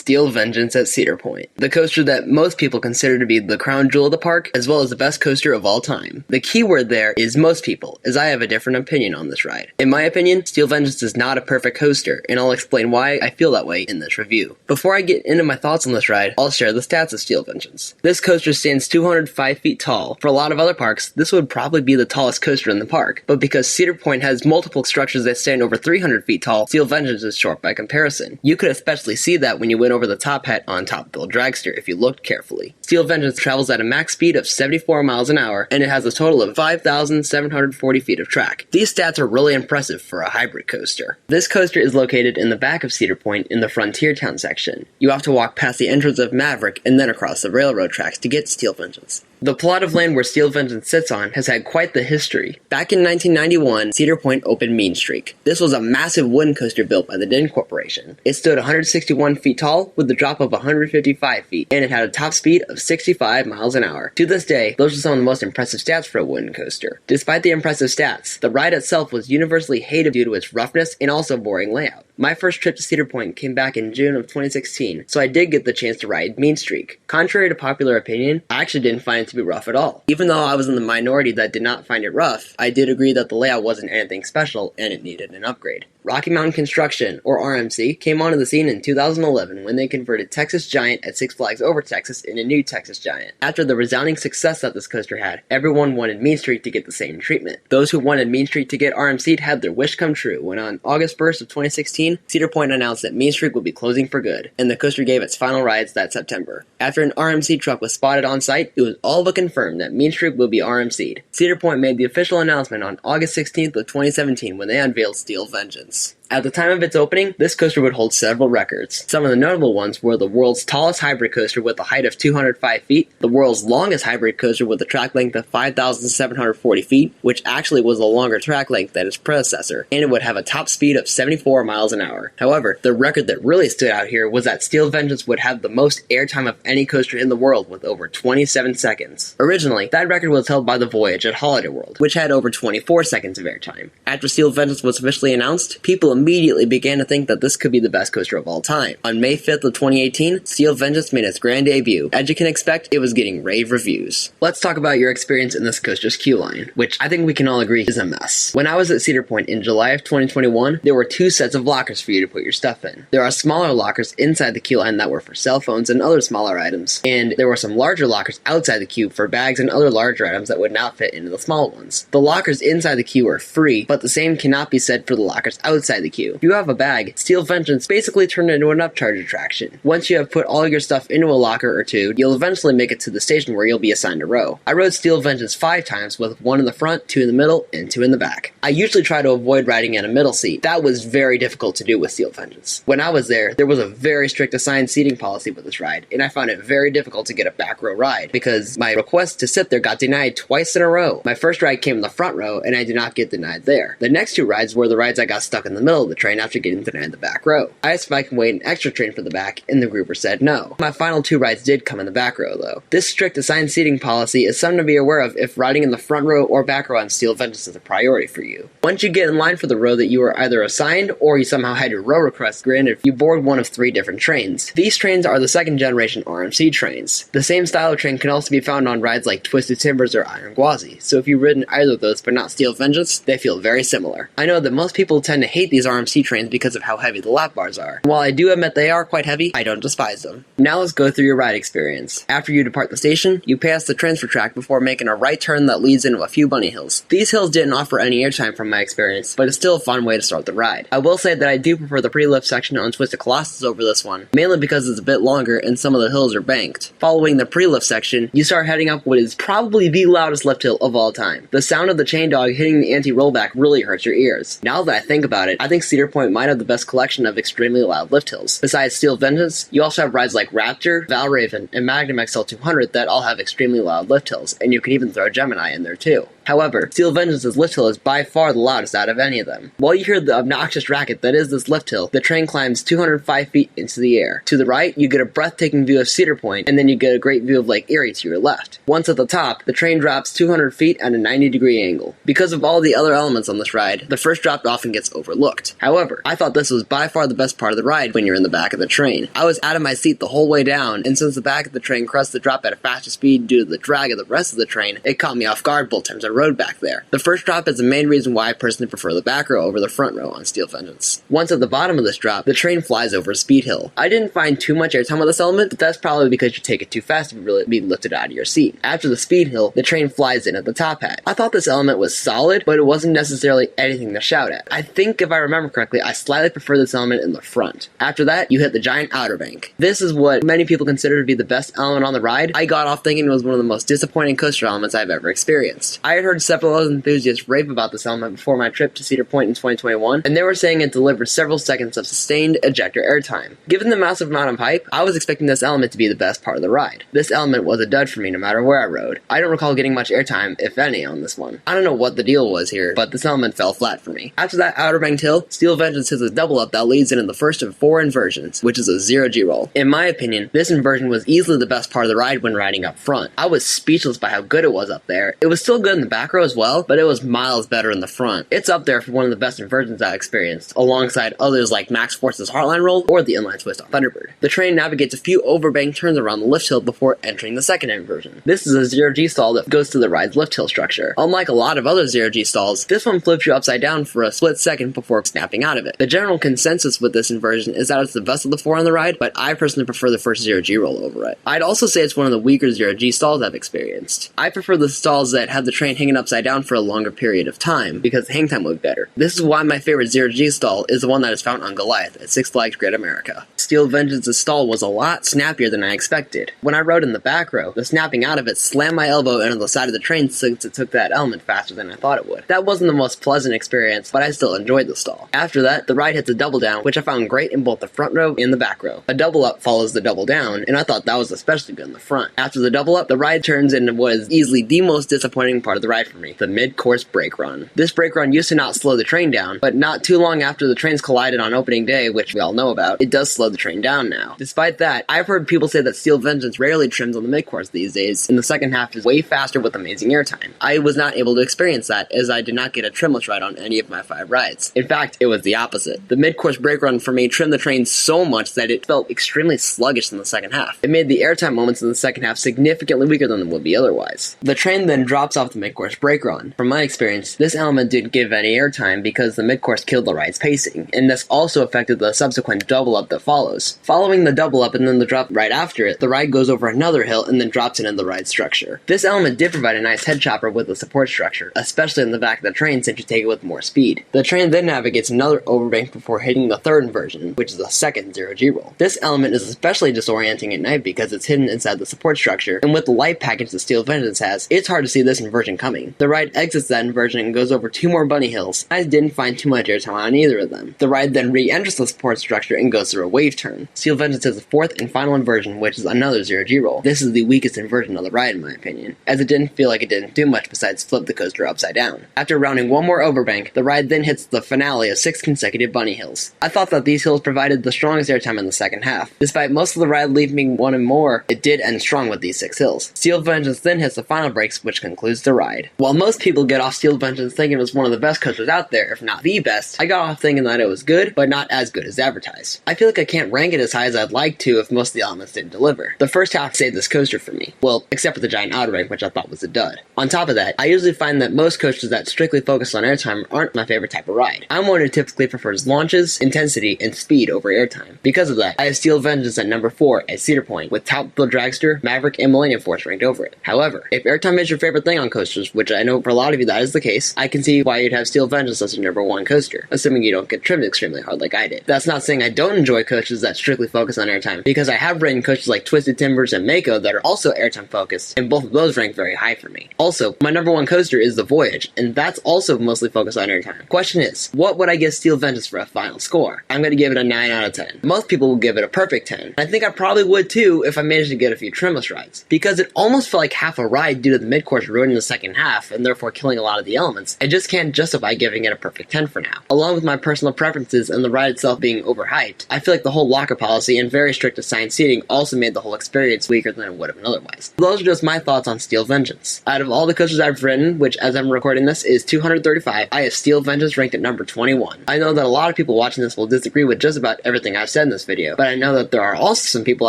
Steel Vengeance at Cedar Point, the coaster that most people consider to be the crown jewel of the park, as well as the best coaster of all time. The key word there is most people, as I have a different opinion on this ride. In my opinion, Steel Vengeance is not a perfect coaster, and I'll explain why I feel that way in this review. Before I get into my thoughts on this ride, I'll share the stats of Steel Vengeance. This coaster stands 205 feet tall. For a lot of other parks, this would probably be the tallest coaster in the park, but because Cedar Point has multiple structures that stand over 300 feet tall, Steel Vengeance is short by comparison. You could especially see that when you went over the top hat on Top Bill Dragster if you looked carefully. Steel Vengeance travels at a max speed of 74 miles an hour, and it has a total of 5,740 feet of track. These stats are really impressive for a hybrid coaster. This coaster is located in the back of Cedar Point in the Frontier Town section. You have to walk past the entrance of Maverick and then across the railroad tracks to get to Steel Vengeance. The plot of land where Steel Vengeance sits on has had quite the history. Back in 1991, Cedar Point opened Mean Streak. This was a massive wooden coaster built by the Din Corporation. It stood 161 feet tall with a drop of 155 feet, and it had a top speed of 65 miles an hour. To this day, those are some of the most impressive stats for a wooden coaster. Despite the impressive stats, the ride itself was universally hated due to its roughness and also boring layout. My first trip to Cedar Point came back in June of 2016, so I did get the chance to ride Mean Streak. Contrary to popular opinion, I actually didn't find it to be rough at all. Even though I was in the minority that did not find it rough, I did agree that the layout wasn't anything special and it needed an upgrade. Rocky Mountain Construction, or RMC, came onto the scene in 2011 when they converted Texas Giant at Six Flags Over Texas into New Texas Giant. After the resounding success that this coaster had, everyone wanted Mean Streak to get the same treatment. Those who wanted Mean Streak to get RMC'd had their wish come true when on August 1st of 2016, Cedar Point announced that Mean Streak would be closing for good, and the coaster gave its final rides that September. After an RMC truck was spotted on site, it was all but confirmed that Mean Streak will be RMC'd. Cedar Point made the official announcement on August 16th of 2017 when they unveiled Steel Vengeance. At the time of its opening, this coaster would hold several records. Some of the notable ones were the world's tallest hybrid coaster with a height of 205 feet, the world's longest hybrid coaster with a track length of 5,740 feet, which actually was a longer track length than its predecessor, and it would have a top speed of 74 miles an hour. However, the record that really stood out here was that Steel Vengeance would have the most airtime of any coaster in the world with over 27 seconds. Originally, that record was held by the Voyage at Holiday World, which had over 24 seconds of airtime. After Steel Vengeance was officially announced, people immediately began to think that this could be the best coaster of all time. On May 5th of 2018, Steel Vengeance made its grand debut. As you can expect, it was getting rave reviews. Let's talk about your experience in this coaster's queue line, which I think we can all agree is a mess. When I was at Cedar Point in July of 2021, there were 2 sets of lockers for you to put your stuff in. There are smaller lockers inside the queue line that were for cell phones and other smaller items, and there were some larger lockers outside the queue for bags and other larger items that would not fit into the small ones. The lockers inside the queue are free, but the same cannot be said for the lockers outside the queue. If you have a bag, Steel Vengeance basically turned into an upcharge attraction. Once you have put all your stuff into a locker or 2, you'll eventually make it to the station where you'll be assigned a row. I rode Steel Vengeance 5 times with 1 in the front, 2 in the middle, and 2 in the back. I usually try to avoid riding in a middle seat. That was very difficult to do with Steel Vengeance. When I was there was a very strict assigned seating policy with this ride, and I found it very difficult to get a back row ride because my request to sit there got denied twice in a row. My first ride came in the front row, and I did not get denied there. The next 2 rides were the rides I got stuck in the middle of the train after getting denied the back row. I asked if I can wait an extra train for the back, and the grouper said no. My final 2 rides did come in the back row, though. This strict assigned seating policy is something to be aware of if riding in the front row or back row on Steel Vengeance is a priority for you. Once you get in line for the row that you were either assigned or you somehow had your row request granted, you board one of 3 different trains. These trains are the 2nd generation RMC trains. The same style of train can also be found on rides like Twisted Timbers or Iron Gwazi, so if you've ridden either of those but not Steel Vengeance, they feel very similar. I know that most people tend to hate these RMC trains because of how heavy the lap bars are. While I do admit they are quite heavy, I don't despise them. Now let's go through your ride experience. After you depart the station, you pass the transfer track before making a right turn that leads into a few bunny hills. These hills didn't offer any airtime from my experience, but it's still a fun way to start the ride. I will say that I do prefer the pre-lift section on Twisted Colossus over this one, mainly because it's a bit longer and some of the hills are banked. Following the pre-lift section, you start heading up what is probably the loudest lift hill of all time. The sound of the chain dog hitting the anti-rollback really hurts your ears. Now that I think about it, I think Cedar Point might have the best collection of extremely loud lift hills. Besides Steel Vengeance, you also have rides like Raptor, Valraven, and Magnum XL200 that all have extremely loud lift hills, and you can even throw Gemini in there too. However, Steel Vengeance's lift hill is by far the loudest out of any of them. While you hear the obnoxious racket that is this lift hill, the train climbs 205 feet into the air. To the right, you get a breathtaking view of Cedar Point, and then you get a great view of Lake Erie to your left. Once at the top, the train drops 200 feet at a 90-degree angle. Because of all the other elements on this ride, the first drop often gets overlooked. However, I thought this was by far the best part of the ride when you're in the back of the train. I was out of my seat the whole way down, and since the back of the train crushed the drop at a faster speed due to the drag of the rest of the train, it caught me off guard both times I rode back there. The first drop is the main reason why I personally prefer the back row over the front row on Steel Vengeance. Once at the bottom of this drop, the train flies over a speed hill. I didn't find too much airtime on this element, but that's probably because you take it too fast to really be lifted out of your seat. After the speed hill, the train flies in at the top hat. I thought this element was solid, but it wasn't necessarily anything to shout at. I think if I remember correctly, I slightly prefer this element in the front. After that, you hit the giant outer bank. This is what many people consider to be the best element on the ride. I got off thinking it was one of the most disappointing coaster elements I've ever experienced. I had heard several other enthusiasts rave about this element before my trip to Cedar Point in 2021, and they were saying it delivered several seconds of sustained ejector airtime. Given the massive amount of hype, I was expecting this element to be the best part of the ride. This element was a dud for me no matter where I rode. I don't recall getting much airtime, if any, on this one. I don't know what the deal was here, but this element fell flat for me. After that outer banked hill, Steel Vengeance hits a double up that leads into the first of 4 inversions, which is a 0G roll. In my opinion, this inversion was easily the best part of the ride when riding up front. I was speechless by how good it was up there. It was still good in the back row as well, but it was miles better in the front. It's up there for one of the best inversions I experienced, alongside others like Max Force's Heartline Roll or the inline twist on Thunderbird. The train navigates a few overbank turns around the lift hill before entering the second inversion. This is a 0G stall that goes to the ride's lift hill structure. Unlike a lot of other 0G stalls, this one flips you upside down for a split second before snapping out of it. The general consensus with this inversion is that it's the best of the 4 on the ride, but I personally prefer the first 0G roll over it. I'd also say it's one of the weaker 0G stalls I've experienced. I prefer the stalls that have the train hanging upside down for a longer period of time, because the hang time would be better. This is why my favorite 0G stall is the one that is found on Goliath at Six Flags Great America. Steel Vengeance's stall was a lot snappier than I expected. When I rode in the back row, the snapping out of it slammed my elbow into the side of the train since it took that element faster than I thought it would. That wasn't the most pleasant experience, but I still enjoyed the stall. After that, the ride hits a double down, which I found great in both the front row and the back row. A double up follows the double down, and I thought that was especially good in the front. After the double up, the ride turns into what is easily the most disappointing part of the ride for me, the mid-course brake run. This brake run used to not slow the train down, but not too long after the trains collided on opening day, which we all know about, it does slow the train down now. Despite that, I've heard people say that Steel Vengeance rarely trims on the mid-course these days, and the second half is way faster with amazing airtime. I was not able to experience that, as I did not get a trimless ride on any of my 5 rides. In fact, it was the opposite. The mid-course brake run for me trimmed the train so much that it felt extremely sluggish in the second half. It made the airtime moments in the second half significantly weaker than they would be otherwise. The train then drops off the mid-course brake run. From my experience, this element didn't give any airtime because the mid-course killed the ride's pacing, and this also affected the subsequent double up that follows. Following the double up and then the drop right after it, the ride goes over another hill and then drops into the ride structure. This element did provide a nice head chopper with the support structure, especially in the back of the train since you take it with more speed. The train then navigates another overbank before hitting the third inversion, which is a second 0G roll. This element is especially disorienting at night because it's hidden inside the support structure, and with the light package that Steel Vengeance has, it's hard to see this inversion coming. The ride exits that inversion and goes over 2 more bunny hills. I didn't find too much airtime on either of them. The ride then re-enters the support structure and goes through a wave turn. Steel Vengeance has the 4th and final inversion, which is another 0G roll. This is the weakest inversion of the ride in my opinion, as it didn't feel like it didn't do much besides flip the coaster upside down. After rounding 1 more overbank, the ride then hits the finale of 6 consecutive bunny hills. I thought that these hills provided the strongest airtime in the second half. Despite most of the ride leaving 1 and more, it did end strong with these 6 hills. Steel Vengeance then hits the final brakes, which concludes the ride. While most people get off Steel Vengeance thinking it was one of the best coasters out there, if not the best, I got off thinking that it was good, but not as good as advertised. I feel like I can't rank it as high as I'd like to if most of the elements didn't deliver. The first half saved this coaster for me. Well, except for the giant outer bank, which I thought was a dud. On top of that, I usually find that most coasters that strictly focus on airtime aren't my favorite type of ride. I'm one who typically prefers launches, intensity, and speed over airtime. Because of that, I have Steel Vengeance at number 4 at Cedar Point, with Top Thrill Dragster, Maverick, and Millennium Force ranked over it. However, if airtime is your favorite thing on coasters, which I know for a lot of you that is the case, I can see why you'd have Steel Vengeance as your number 1 coaster, assuming you don't get trimmed extremely hard like I did. That's not saying I don't enjoy coasters that strictly focus on airtime, because I have ridden coasters like Twisted Timbers and Mako that are also airtime focused, and both of those rank very high for me. Also, my number 1 coaster is the Voyage, and that's also mostly focused on airtime. Question is, what would I give Steel Vengeance for a final score? I'm going to give it a 9 out of 10. Most people will give it a perfect 10. I think I probably would too if I managed to get a few trimless rides, because it almost felt like half a ride due to the mid-course ruining the second in half, and therefore killing a lot of the elements, I just can't justify giving it a perfect 10 for now. Along with my personal preferences and the ride itself being overhyped, I feel like the whole locker policy and very strict assigned seating also made the whole experience weaker than it would have been otherwise. Those are just my thoughts on Steel Vengeance. Out of all the coasters I've ridden, which as I'm recording this is 235, I have Steel Vengeance ranked at number 21. I know that a lot of people watching this will disagree with just about everything I've said in this video, but I know that there are also some people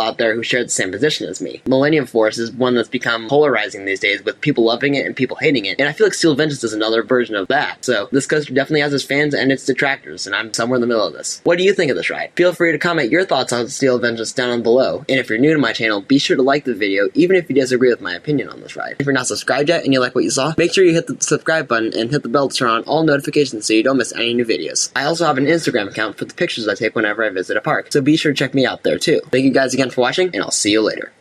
out there who share the same position as me. Millennium Force is one that's become polarizing these days, with people loving it and people hating it, and I feel like Steel Vengeance is another version of that. So this coaster definitely has its fans and its detractors, and I'm somewhere in the middle of this. What do you think of this ride? Feel free to comment your thoughts on Steel Vengeance down below, and if you're new to my channel, be sure to like the video even if you disagree with my opinion on this ride. If you're not subscribed yet and you like what you saw, make sure you hit the subscribe button and hit the bell to turn on all notifications so you don't miss any new videos. I also have an Instagram account for the pictures I take whenever I visit a park, so be sure to check me out there too. Thank you guys again for watching, and I'll see you later.